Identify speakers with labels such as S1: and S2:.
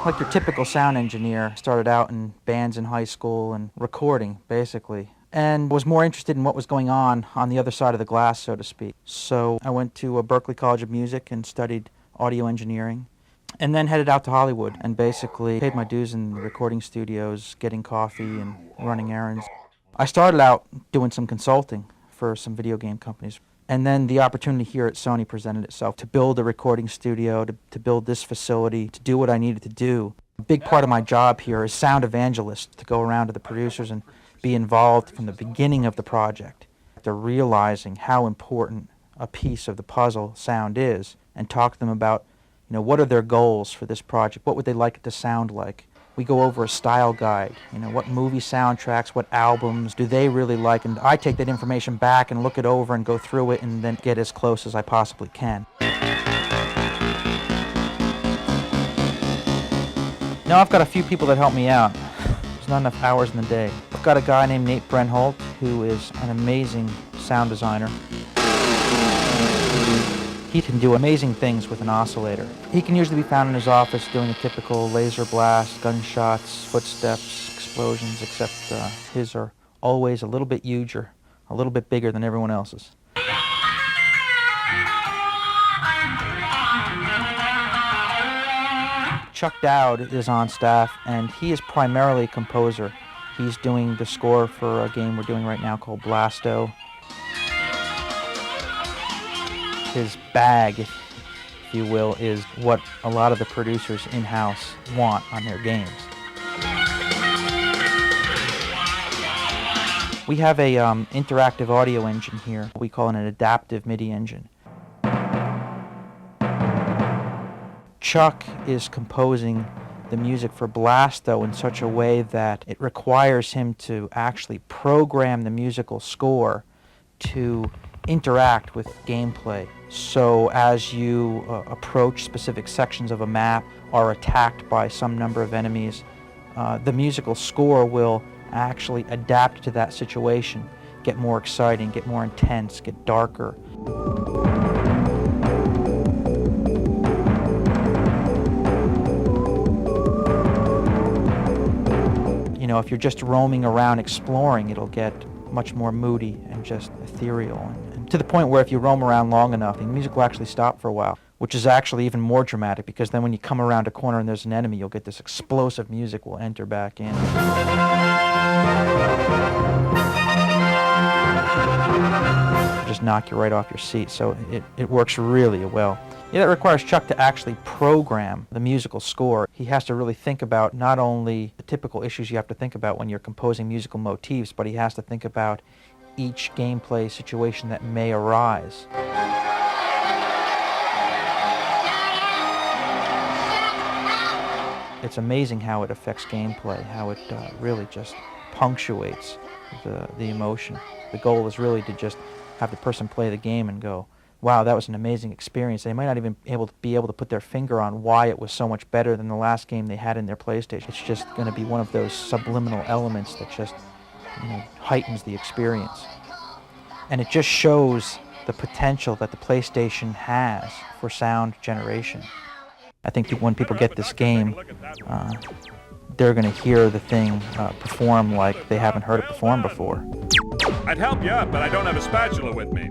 S1: Like your typical sound engineer, started out in bands in high school and recording, basically, and was more interested in what was going on the other side of the glass, so to speak. So I went to Berklee College of Music and studied audio engineering, and then headed out to Hollywood and basically paid my dues in the recording studios, getting coffee and running errands. I started out doing some consulting for some video game companies. And then the opportunity here at Sony presented itself to build a recording studio, to build this facility, to do what I needed to do. A big part of my job here is sound evangelist, to go around to the producers and be involved from the beginning of the project. They're realizing how important a piece of the puzzle sound is, and talk to them about, what are their goals for this project? What would they like it to sound like? We go over a style guide, what movie soundtracks, what albums do they really like, and I take that information back and look it over and go through it and then get as close as I possibly can. Now I've got a few people that help me out. There's not enough hours in the day. I've got a guy named Nate Brenholt, who is an amazing sound designer. He can do amazing things with an oscillator. He can usually be found in his office doing a typical laser blast, gunshots, footsteps, explosions, except his are always a little bit huger, a little bit bigger than everyone else's. Chuck Dowd is on staff, and he is primarily a composer. He's doing the score for a game we're doing right now called Blasto. His bag, if you will, is what a lot of the producers in-house want on their games. We have a interactive audio engine here. We call it an adaptive MIDI engine. Chuck is composing the music for Blasto in such a way that it requires him to actually program the musical score to interact with gameplay. So as you approach specific sections of a map, are attacked by some number of enemies, the musical score will actually adapt to that situation, get more exciting, get more intense, get darker. If you're just roaming around exploring, it'll get much more moody and just ethereal. And to the point where if you roam around long enough, the music will actually stop for a while, which is actually even more dramatic, because then when you come around a corner and there's an enemy, you'll get this explosive music will enter back in. Just knock you right off your seat, so it works really well. Yeah, that requires Chuck to actually program the musical score. He has to really think about not only the typical issues you have to think about when you're composing musical motifs, but he has to think about each gameplay situation that may arise. It's amazing how it affects gameplay, how it really just punctuates the emotion. The goal is really to just have the person play the game and go, wow, that was an amazing experience. They might not even be able to put their finger on why it was so much better than the last game they had in their PlayStation. It's just going to be one of those subliminal elements that just heightens the experience. And it just shows the potential that the PlayStation has for sound generation. I think when people get this game, they're going to hear the thing perform like they haven't heard it perform before.
S2: I'd help you up, but I don't have a spatula with me.